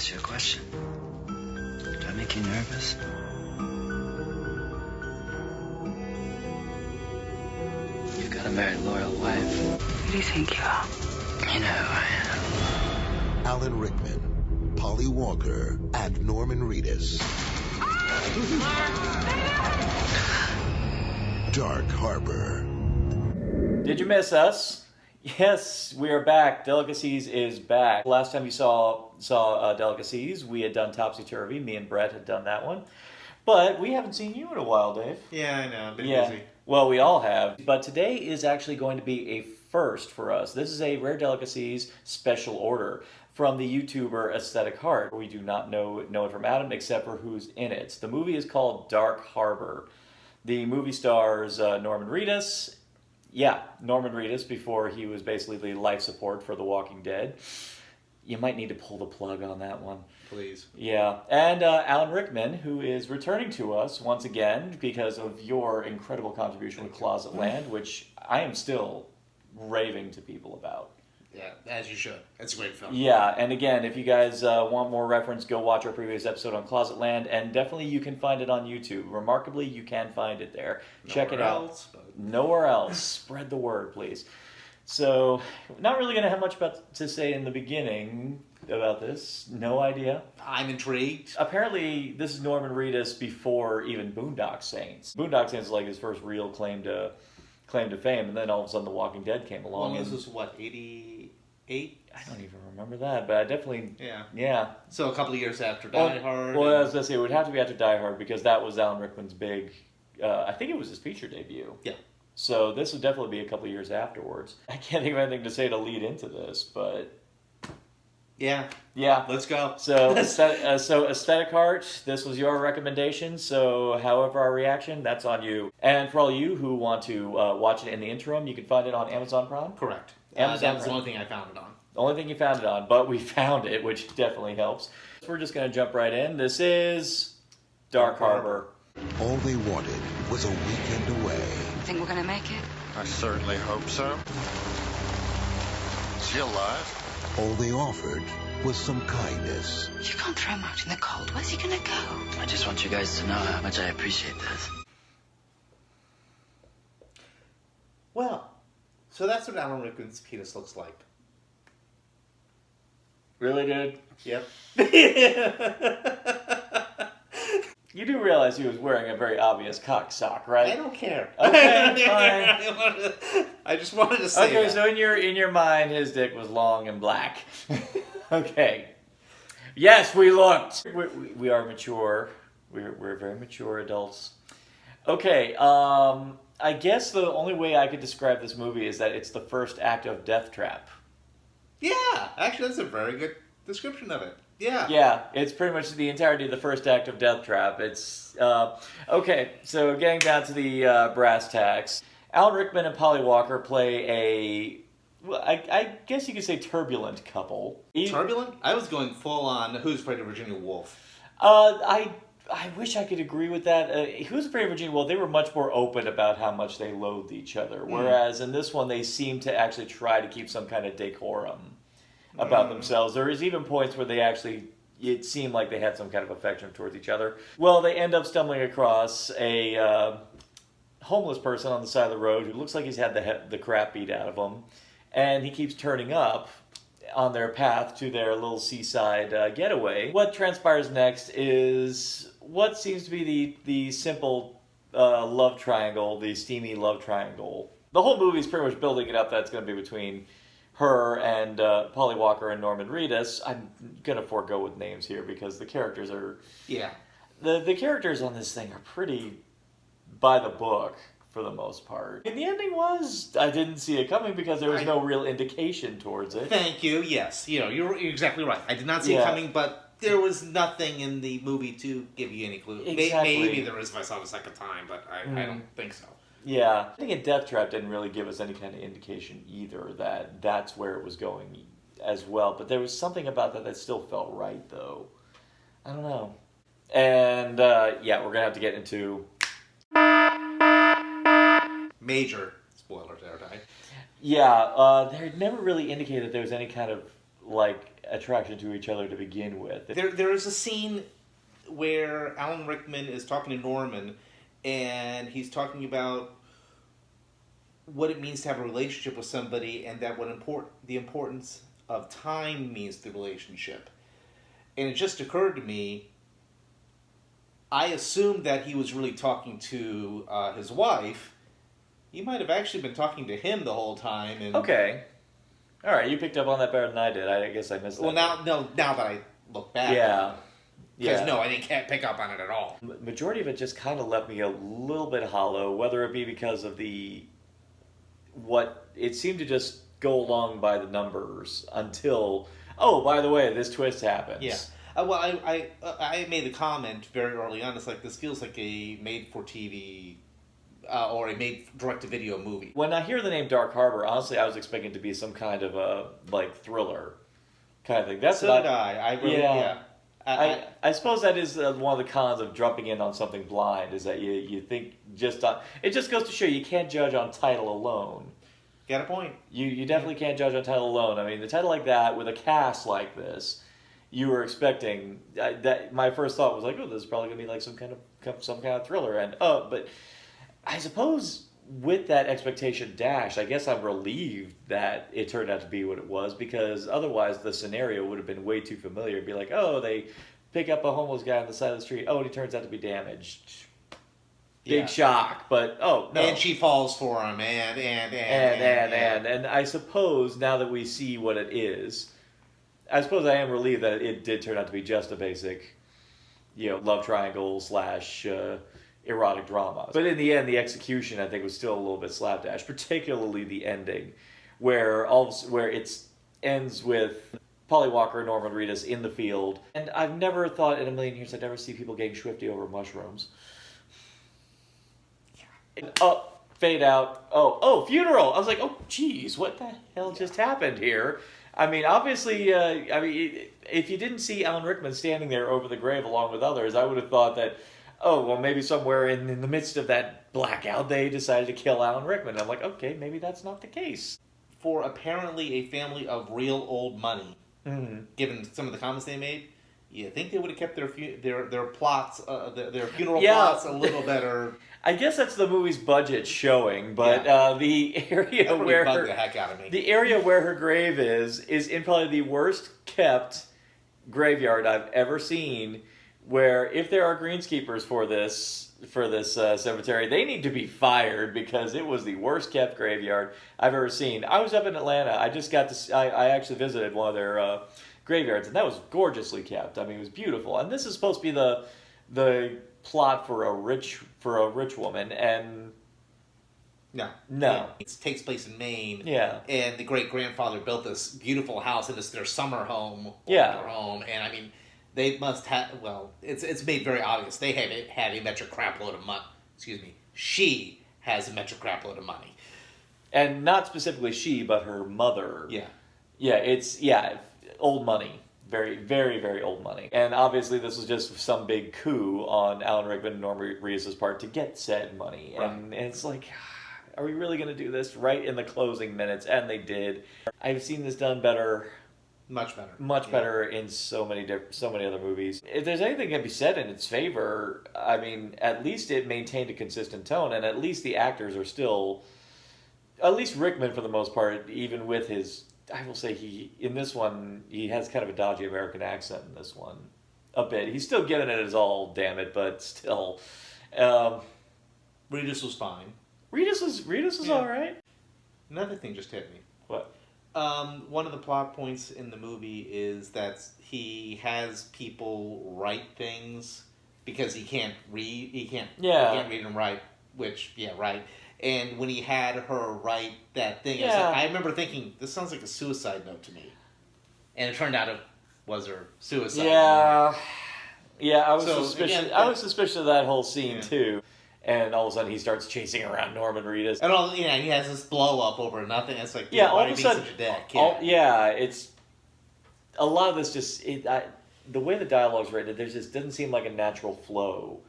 answer your question. Do I make you nervous? You've got a married, loyal wife. Who do you think you are? You know who I am. Alan Rickman, Polly Walker, and Norman Reedus. Dark Harbor. Did you miss us? Yes, we are back. Delicacies is back. Last time you saw Delicacies, we had done Topsy Turvy. Me and Brett had done that one. But we haven't seen you in a while, Dave. Yeah, I know. I've been busy. Well, we all have. But today is actually going to be a first for us. This is a Rare Delicacies special order from the YouTuber Aesthetic Heart. We do not know it from Adam except for who's in it. The movie is called Dark Harbor. The movie stars Norman Reedus. Yeah, Norman Reedus before he was basically the life support for The Walking Dead. You might need to pull the plug on that one. Please. Yeah, and Alan Rickman, who is returning to us once again because of your incredible contribution with Closet Land, which I am still raving to people about. Yeah, as you should. It's a great film. Yeah, and again, if you guys want more reference, go watch our previous episode on Closet Land, and definitely you can find it on YouTube. Remarkably, you can find it there. Check it out. Nowhere else. Spread the word, please. So, not really going to have much to say in the beginning about this. No idea. I'm intrigued. Apparently, this is Norman Reedus before even Boondock Saints. Boondock Saints is like his first real claim to fame, and then all of a sudden The Walking Dead came along. Well, this was what, 88? I don't even remember that, but I definitely... Yeah. So a couple of years after Die Hard. Well, I was going to say, it would have to be after Die Hard, because that was Alan Rickman's big... I think it was his feature debut. Yeah. So this would definitely be a couple of years afterwards. I can't think of anything to say to lead into this, but... Yeah. Let's go. So Aesthetic Heart, this was your recommendation. So however our reaction, that's on you. And for all you who want to watch it in the interim, you can find it on Amazon Prime. Correct. Amazon that was Prime. the only thing I found it on. The only thing you found it on, but we found it, which definitely helps. So we're just going to jump right in. This is Dark Harbor. All they wanted was a weekend away. Think we're gonna make it? I certainly hope so. Is she alive? All they offered was some kindness. You can't throw him out in the cold. Where's he gonna go? I just want you guys to know how much I appreciate this. Well, so that's what Alan Rickman's penis looks like. Really, dude? Yep. You do realize he was wearing a very obvious cock sock, right? I don't care. Okay, fine. I just wanted to say Okay, that. so in your mind, his dick was long and black. Okay. Yes, we looked. We are mature. We're very mature adults. Okay, I guess the only way I could describe this movie is that it's the first act of Death Trap. Yeah, actually, that's a very good description of it. Yeah. Yeah, it's pretty much the entirety of the first act of Death Trap. It's, okay, so getting down to the brass tacks. Alan Rickman and Polly Walker play I guess you could say turbulent couple. Turbulent? I was going full on Who's Afraid of Virginia Woolf. I wish I could agree with that. Who's Afraid of Virginia Woolf, they were much more open about how much they loathed each other. Whereas in this one, they seem to actually try to keep some kind of decorum about themselves. There is even points where it seemed like they had some kind of affection towards each other. Well, they end up stumbling across a homeless person on the side of the road who looks like he's had the crap beat out of him. And he keeps turning up on their path to their little seaside getaway. What transpires next is what seems to be the simple love triangle, the steamy love triangle. The whole movie is pretty much building it up that it's going to be between her and Polly Walker and Norman Reedus. I'm going to forego with names here because the characters are... Yeah. The characters on this thing are pretty by the book for the most part. And the ending was, I didn't see it coming because there was no real indication towards it. Thank you, yes. You're exactly right. I did not see it coming, but there was nothing in the movie to give you any clue. Exactly. Maybe there is if I saw it a second time, but I don't think so. Yeah, I think in Death Trap didn't really give us any kind of indication either that that's where it was going as well. But there was something about that still felt right, though. I don't know. And, we're going to have to get into... Major spoilers there, right? Yeah, they never really indicated there was any kind of, attraction to each other to begin with. There is a scene where Alan Rickman is talking to Norman, and he's talking about what it means to have a relationship with somebody, and that the importance of time means to the relationship. And it just occurred to me, I assumed that he was really talking to his wife. He might have actually been talking to him the whole time. And Okay. All right, you picked up on that better than I did. I guess I missed that. Well, now that I look back. Yeah. Because no, I can't pick up on it at all. Majority of it just kind of left me a little bit hollow, whether it be because of what it seemed to just go along by the numbers until, oh, by the way, this twist happens. Yeah. Well, I made the comment very early on. It's like, this feels like a made-for-TV or a made-direct-to-video movie. When I hear the name Dark Harbor, honestly, I was expecting it to be some kind of a thriller kind of thing. That's So did I. I really, yeah. I suppose that is one of the cons of jumping in on something blind, is that you think it just goes to show you can't judge on title alone. Got a point. You definitely can't judge on title alone. I mean, the title like that with a cast like this, you were expecting that. My first thought was like, oh, this is probably gonna be like some kind of thriller, and but I suppose with that expectation dashed, I guess I'm relieved that it turned out to be what it was, because otherwise the scenario would have been way too familiar. It'd be like, oh, they pick up a homeless guy on the side of the street. Oh, and he turns out to be damaged. Big shock, but oh no. And she falls for him, and I suppose now that we see what it is, I suppose I am relieved that it did turn out to be just a basic, love triangle / erotic drama. But in the end, the execution, I think, was still a little bit slapdash, particularly the ending, where it ends with Polly Walker and Norman Reedus in the field. And I've never thought in a million years I'd never see people getting swifty over mushrooms. Fade out. Oh, funeral. I was like, oh, geez, what the hell just happened here? I mean, obviously, if you didn't see Alan Rickman standing there over the grave along with others, I would have thought that, oh, well, maybe somewhere in the midst of that blackout, they decided to kill Alan Rickman. I'm like, okay, maybe that's not the case. For apparently a family of real old money, given some of the comments they made, you think they would have kept their plots, their funeral plots a little better. I guess that's the movie's budget showing, but the area that really bugged the heck out of me. The area where her grave is in probably the worst kept graveyard I've ever seen. Where if there are greenskeepers for this cemetery, they need to be fired, because it was the worst kept graveyard I've ever seen. I was up in Atlanta. I just got to. I actually visited one of their graveyards, and that was gorgeusly kept. I mean, it was beautiful. And this is supposed to be the plot for a rich woman, and no. It takes place in Maine. Yeah. And the great grandfather built this beautiful house, and it's their summer home. Yeah. Their home, and I mean, they must have. Well, it's made very obvious they had a metric crap load of money. Excuse me. She has a metric crap load of money, and not specifically she, but her mother. Yeah. Yeah. It's old money. Very, very, very old money. And obviously this was just some big coup on Alan Rickman and Norman Reedus' part to get said money. Right. And it's like, are we really going to do this right in the closing minutes? And they did. I've seen this done better. Much better. Much better in so many other movies. If there's anything that can be said in its favor, I mean, at least it maintained a consistent tone, and at least the actors are still, at least Rickman for the most part, even with his, I will say in this one, he has kind of a dodgy American accent in this one. A bit. He's still getting it as all, damn it, but still. Reedus was fine. Reedus was all right. Another thing just hit me. What? One of the plot points in the movie is that he has people write things because he can't read. He can't read and write, right. And when he had her write that thing, I remember thinking, this sounds like a suicide note to me. And it turned out it was her suicide note. Yeah, I was suspicious. Again, I was suspicious of that whole scene too. And all of a sudden he starts chasing around Norman Reedus. And he has this blow up over nothing. It's like, all why of are a you sudden, being such a dick? It's a lot of this the way the dialogue's written, there just doesn't seem like a natural flow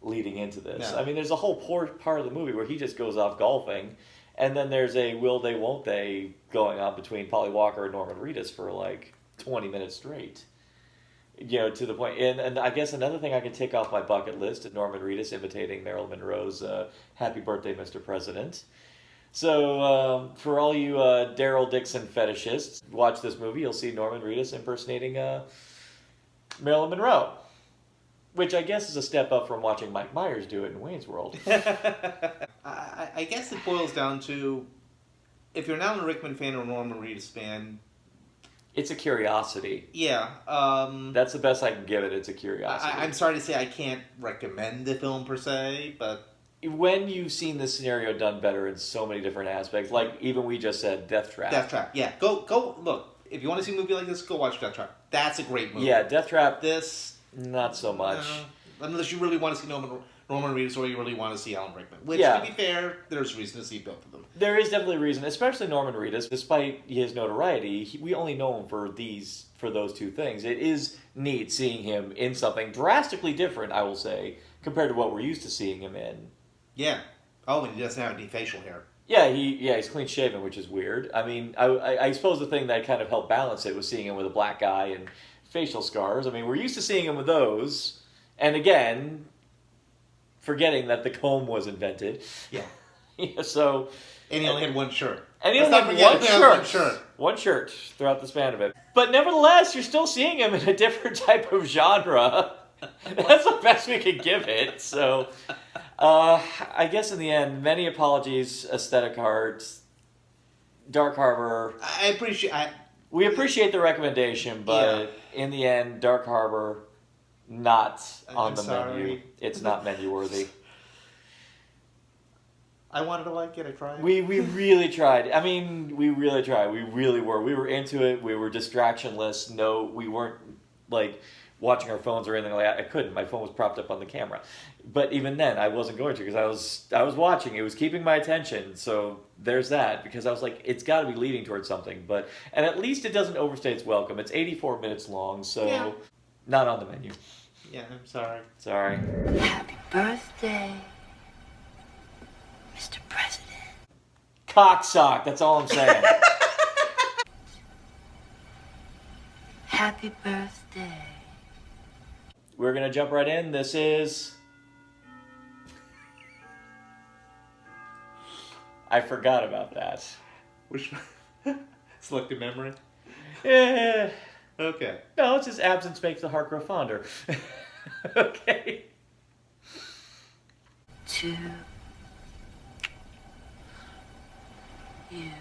leading into this. No. I mean, there's a whole part of the movie where he just goes off golfing, and then there's a will they, won't they going on between Polly Walker and Norman Reedus for like 20 minutes straight. You know, to the point. And I guess another thing I can tick off my bucket list is Norman Reedus imitating Marilyn Monroe's Happy Birthday, Mr. President. So, for all you Daryl Dixon fetishists, watch this movie, you'll see Norman Reedus impersonating Marilyn Monroe. Which I guess is a step up from watching Mike Myers do it in Wayne's World. I guess it boils down to, if you're not a Rickman fan or a Norman Reedus fan... It's a curiosity. Yeah. That's the best I can give it, it's a curiosity. I'm sorry to say I can't recommend the film per se, but... When you've seen this scenario done better in so many different aspects, like even we just said, Death Trap. Death Trap, yeah. Go, look, if you want to see a movie like this, go watch Death Trap. That's a great movie. Yeah, Death Trap, This... not so much. Unless you really want to see Norman Reedus or you really want to see Alan Rickman. Which, Yeah. to be fair, there's reason to see both of them. There is definitely a reason, especially Norman Reedus. Despite his notoriety, we only know him for those two things. It is neat seeing him in something drastically different, I will say, compared to what we're used to seeing him in. Yeah. Oh, and he doesn't have any facial hair. Yeah, he's clean shaven, which is weird. I mean, I suppose the thing that kind of helped balance it was seeing him with a black eye and facial scars. I mean, we're used to seeing him with those, and again, forgetting that the comb was invented. Yeah. Yeah, so. And he only had one shirt. And he Let's only not had forget one shirt. One shirt throughout the span of it. But nevertheless, you're still seeing him in a different type of genre. That's the best we can give it. So, I guess in the end, many apologies, Aesthetic Heart, Dark Harbor. We appreciate the recommendation, but in the end, Dark Harbor, not on the menu. It's not menu worthy. I wanted to like it. I tried. We really tried. I mean, we really tried. We really were. We were into it. We were distractionless. No, we weren't like watching our phones or anything like that. I couldn't. My phone was propped up on the camera. But even then, I wasn't going to because I was watching. It was keeping my attention. So there's that, because I was like, it's got to be leading towards something. And at least it doesn't overstay its welcome. It's 84 minutes long, so not on the menu. Yeah, I'm sorry. Sorry. Happy birthday, Mr. President. Cocksock, that's all I'm saying. Happy birthday. We're going to jump right in. This is... I forgot about that. Which selective memory? Yeah. Okay. No, it's just absence makes the heart grow fonder. Okay. 2 you.